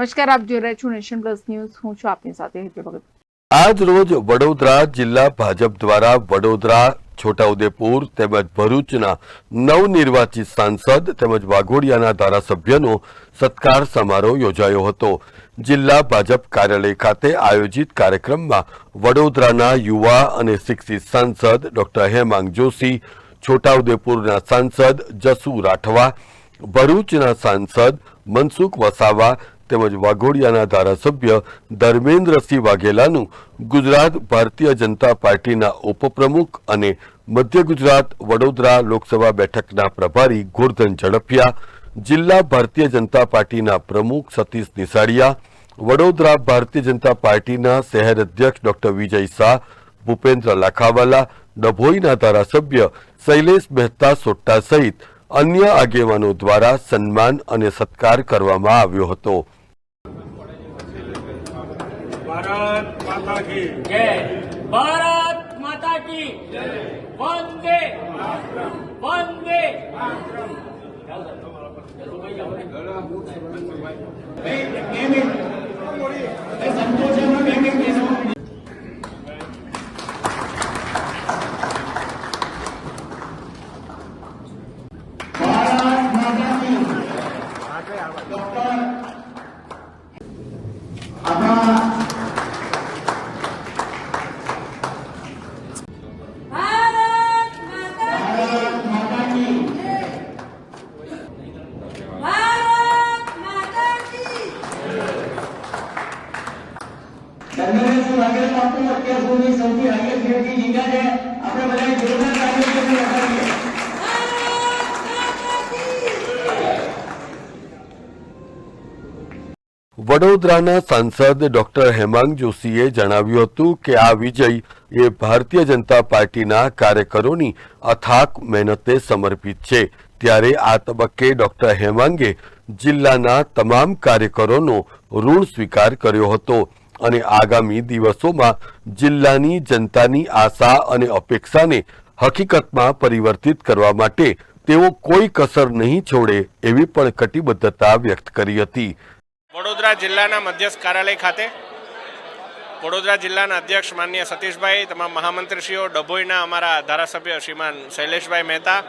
નમસ્કાર, આપ જોઈ રહ્યા છો નેશન પ્લસ ન્યૂઝ. હું છું આપની સાથે હેતલ ભગત. આજ રોજ વડોદરા જિલ્લા ભાજપ દ્વારા વડોદરા, છોટાઉદેપુર તેમજ ભરૂચના નવનિર્વાચિત સાંસદ તેમજ વાઘોડિયાના ધારાસભ્યનો સત્કાર સમારોહ યોજાયો હતો. જિલ્લા ભાજપ કાર્યાલય ખાતે આયોજિત કાર્યક્રમમાં વડોદરાના યુવા અને શિક્ષિત સાંસદ ડોક્ટર હેમાંગ જોશી, છોટાઉદેપુરના સાંસદ જસુ રાઠવા, ભરૂચના સાંસદ મનસુખ વસાવા તેમજ વાઘોડિયાના ધારાસભ્ય ધર્મેન્દ્રસિંહ વાઘેલાનું ગુજરાત ભારતીય જનતા પાર્ટીના ઉપપ્રમુખ અને મધ્ય ગુજરાત વડોદરા લોકસભા બેઠકના પ્રભારી ગોરધન ઝડફિયા, જિલ્લા ભારતીય જનતા પાર્ટીના પ્રમુખ સતીશ નિસાડિયા, વડોદરા ભારતીય જનતા પાર્ટીના શહેર અધ્યક્ષ ડોક્ટર વિજય શાહ, ભૂપેન્દ્ર લાખાવાલા, ડભોઈના ધારાસભ્ય શૈલેષ મહેતા સોટ્ટા સહિત અન્ય આગેવાનો દ્વારા સન્માન અને સત્કાર કરવામાં આવ્યો હતો. भारत माता की जय. भारत माता की जय. वंदे वंदे ધર્મેન્દ્રસિંહ વાઘેલા બાપુ અત્યાર સુધી સૌથી હાઈએસ્ટ રેટિંગ જીત્યા છે. આપણે બધાએ જોરદાર તાળીઓ લગાવીએ. વડોદરાના સાંસદ ડોક્ટર હેમાંગ જોશીએ જણાવ્યું હતું કે આ વિજય એ ભારતીય જનતા પાર્ટીના કાર્યકરોની અથાક મહેનતે સમર્પિત છે. ત્યારે આ તબક્કે ડોક્ટર હેમાંગે જિલ્લાના તમામ કાર્યકરોનો ઋણ સ્વીકાર કર્યો હતો અને આગામી દિવસોમાં જિલ્લાની જનતાની આશા અને અપેક્ષાને હકીકતમાં પરિવર્તિત કરવા માટે તેઓ કોઈ કસર નહીં છોડે એવી પણ કટિબદ્ધતા વ્યક્ત કરી હતી. વડોદરા જિલ્લાના મધ્યસ્થ કાર્યાલય ખાતે વડોદરા જિલ્લાના અધ્યક્ષ માનનીય સતીશભાઈ, તમામ મહામંત્રીશ્રીઓ, ડભોઈના અમારા ધારાસભ્ય શ્રીમાન શૈલેષભાઈ મહેતા,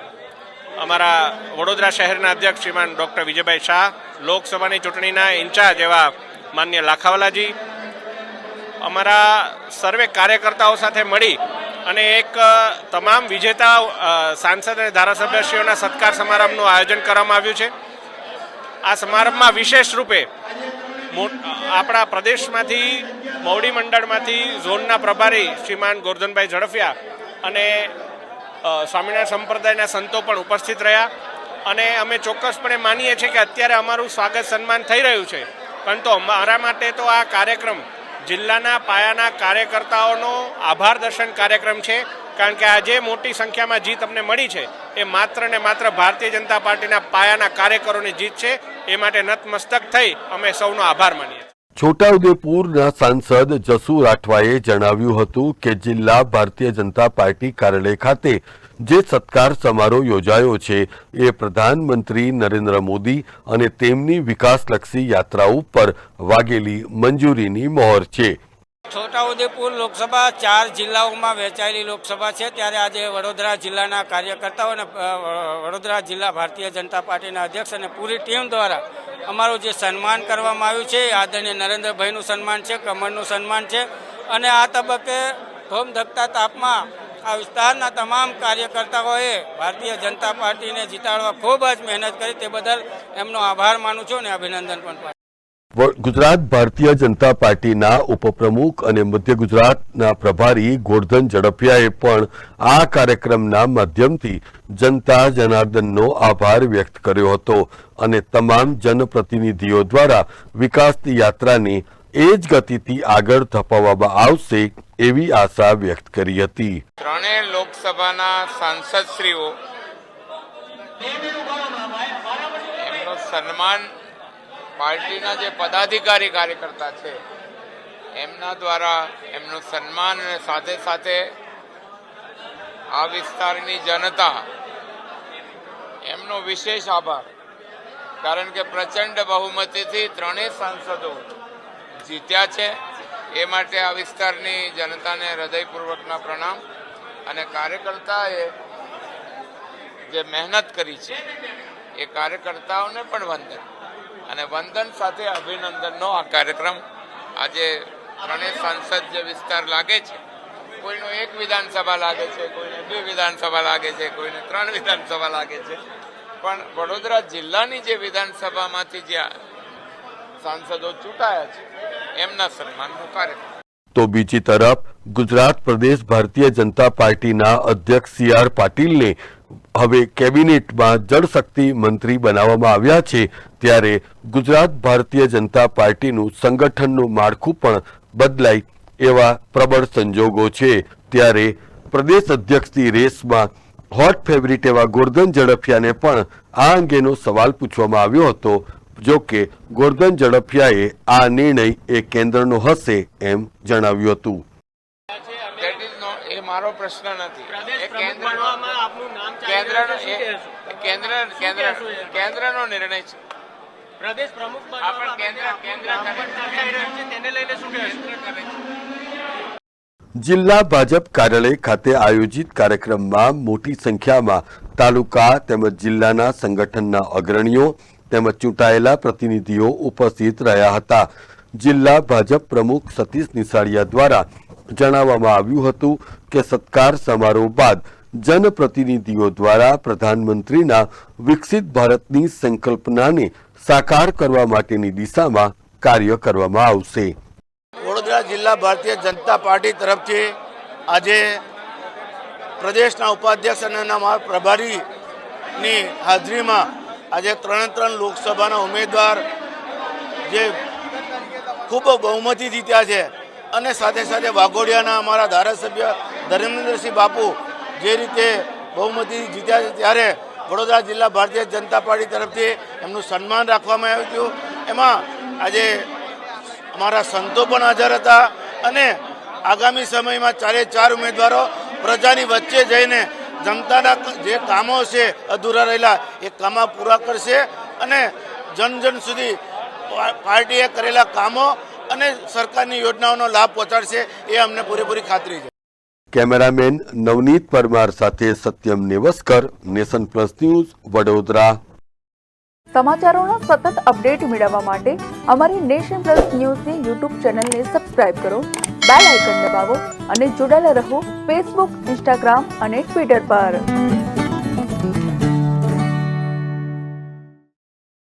અમારા વડોદરા શહેરના અધ્યક્ષ શ્રીમાન ડૉક્ટર વિજયભાઈ શાહ, લોકસભાની ચૂંટણીના ઇન્ચાર્જ એવા માનનીય લાખાવાલાજી, અમારા સર્વે કાર્યકર્તાઓ સાથે મળી અને એક તમામ વિજેતા સાંસદ અને ધારાસભ્યશ્રીઓના સત્કાર સમારંભનું આયોજન કરવામાં આવ્યું છે. આ સમારંભમાં વિશેષ રૂપે આપણા પ્રદેશમાંથી મવડી મંડળમાંથી ઝોનના પ્રભારી શ્રીમાન ગોરધનભાઈ ઝડફિયા અને સ્વામિનારાયણ સંપ્રદાયના સંતો પણ ઉપસ્થિત રહ્યા. અને અમે ચોક્કસપણે માનીએ છીએ કે અત્યારે અમારું સ્વાગત સન્માન થઈ રહ્યું છે, પરંતુ અમારા માટે તો આ કાર્યક્રમ જિલ્લાના પાયાના કાર્યકર્તાઓનો આભાર દર્શન કાર્યક્રમ છે. કારણ કે આજે મોટી સંખ્યામાં જીત અમને મળી છે એ માત્ર ને માત્ર ભારતીય જનતા પાર્ટીના પાયાના કાર્યકરોની જીત છે. એ માટે નતમસ્તક થઈ અમે સૌનો આભાર માનીએ. છોટાઉદેપુરના સાંસદ જસુ રાઠવાએ જણાવ્યું હતું કે જિલ્લા ભારતીય જનતા પાર્ટી કાર્યાલય ખાતે જે સત્કાર સમારોહ યોજાયો છે એ પ્રધાનમંત્રી નરેન્દ્ર મોદી અને તેમની વિકાસલક્ષી યાત્રા ઉપર વાગેલી મંજૂરીની મહોર છે. છોટાઉદેપુર લોકસભા 4 જિલ્લાઓમાં વહેંચાયેલી લોકસભા છે. ત્યારે આજે વડોદરા જિલ્લાના કાર્યકર્તાઓ અને વડોદરા જિલ્લા ભારતીય જનતા પાર્ટીના અધ્યક્ષ અને પૂરી ટીમ દ્વારા અમારું જે સન્માન કરવામાં આવ્યું છે, આદરણીય નરેન્દ્રભાઈનું સન્માન છે, કમળનું સન્માન છે. અને આ તબક્કે ધોમધકતા તાપમાં આ વિસ્તારના તમામ કાર્યકર્તાઓએ ભારતીય જનતા પાર્ટીને જીતાડવા ખૂબ જ મહેનત કરી. તે બદલ એમનો આભાર માનું છું અને અભિનંદન પણ. ગુજરાત ભારતીય જનતા પાર્ટીના ઉપપ્રમુખ અને મધ્ય ગુજરાતના પ્રભારી ગોરધન ઝડફિયાએ પણ આ કાર્યક્રમના માધ્યમથી જનતા જનાર્દનનો આભાર વ્યક્ત કર્યો હતો અને તમામ જનપ્રતિનિધિઓ દ્વારા વિકાસની યાત્રાને એ જ ગતિથી આગળ ધપાવવામાં આવશે એવી આશા વ્યક્ત કરી હતી. ત્રણેય લોકસભાના સાંસદશ્રીઓ એમનું સન્માન પાર્ટીના જે પદાધિકારી કાર્યકર્તા છે એમના દ્વારા એમનું સન્માન અને સાથે સાથે આ વિસ્તારની જનતા એમનો વિશેષ આભાર કારણ કે પ્રચંડ બહુમતીથી ત્રણેય સાંસદો જીત્યા છે. એ માટે આ વિસ્તારની જનતાને હૃદયપૂર્વકના પ્રણામ અને કાર્યકર્તાએ જે મહેનત કરી છે એ કાર્યકર્તાઓને પણ વંદન અને વંદન સાથે અભિનંદનનો આ કાર્યક્રમ. આજે ત્રણેય સાંસદ જે વિસ્તાર લાગે છે, કોઈનો એક વિધાનસભા લાગે છે, કોઈને 2 વિધાનસભા લાગે છે, કોઈને 3 વિધાનસભા લાગે છે, પણ વડોદરા જિલ્લાની જે વિધાનસભામાંથી જે સાંસદો ચૂંટાયા છે એમના સન્માનનો કાર્યક્રમ. તો બીજી તરફ ગુજરાત પ્રદેશ ભારતીય જનતા પાર્ટીના અધ્યક્ષ CR પાટીલને હવે કેબિનેટમાં જળશક્તિ મંત્રી બનાવવામાં આવ્યા છે. ત્યારે ગુજરાત ભારતીય જનતા પાર્ટીનું સંગઠનનું માળખું પણ બદલાય એવા પ્રબળ સંજોગો છે. ત્યારે પ્રદેશ અધ્યક્ષની રેસમાં હોટ ફેવરિટ એવા ગોરધન ઝડફિયાને પણ આ અંગેનો સવાલ પૂછવામાં આવ્યો હતો. જો કે ગોરધન ઝડફિયાએ આ નિર્ણય એ કેન્દ્રનો હશે એમ જણાવ્યું હતું. એ મારો પ્રશ્ન નથી. એ કેન્દ્રનો નિર્ણય છે. પ્રદેશ પ્રમુખ જિલ્લા ભાજપ કાર્યાલય ખાતે આયોજિત કાર્યક્રમમાં મોટી સંખ્યામાં તાલુકા તેમજ જિલ્લાના સંગઠનના અગ્રણીઓ તેમજ ચૂંટાયેલા પ્રતિનિધિઓ ઉપસ્થિત રહ્યા હતા. જિલ્લા ભાજપ પ્રમુખ સતીશ નિસાળિયા દ્વારા જણાવવામાં આવ્યું હતું કે સત્કાર સમારોહ બાદ જનપ્રતિનિધિઓ દ્વારા પ્રધાનમંત્રીના વિકસિત ભારતની સંકલ્પનાને સાકાર કરવા માટેની દિશામાં કાર્ય કરવામાં આવશે. વડોદરા જિલ્લા ભારતીય જનતા પાર્ટી તરફથી આજે પ્રદેશના ઉપાધ્યક્ષ અને પ્રભારીની હાજરીમાં આજે 3 લોકસભાના ઉમેદવાર જે ખૂબ બહુમતી જીત્યા છે અને સાથે સાથે વાઘોડિયાના અમારા ધારાસભ્ય ધર્મેન્દ્રસિંહ બાપુ જે રીતે બહુમતી જીત્યા છે, ત્યારે વડોદરા જિલ્લા ભારતીય જનતા પાર્ટી તરફથી એમનું સન્માન રાખવામાં આવ્યું હતું. એમાં આજે અમારા સંતો પણ હાજર હતા અને આગામી સમયમાં 4 ઉમેદવારો પ્રજાની વચ્ચે જઈને જનતાના જે કામો છે અધૂરા રહેલા એ કામો પૂરા કરશે અને જન સુધી પાર્ટીએ કરેલા કામો અને સરકારની યોજનાઓનો લાભ પહોંચાડશે એ અમને પૂરેપૂરી ખાતરી છે. કેમેરામેન નવનીત પરમાર સાથે Satyam Nevaskar, Nation Plus news, Vadodara. સમાચારોના સતત અપડેટ મેળવવા માટે અમારી નેશન પ્લસ ન્યૂઝની યુટ્યુબ ચેનલને સબસ્ક્રાઇબ કરો, બેલ આઇકન દબાવો અને જોડાયેલા રહો ફેસબુક, ઇન્સ્ટાગ્રામ અને ટ્વિટર પર.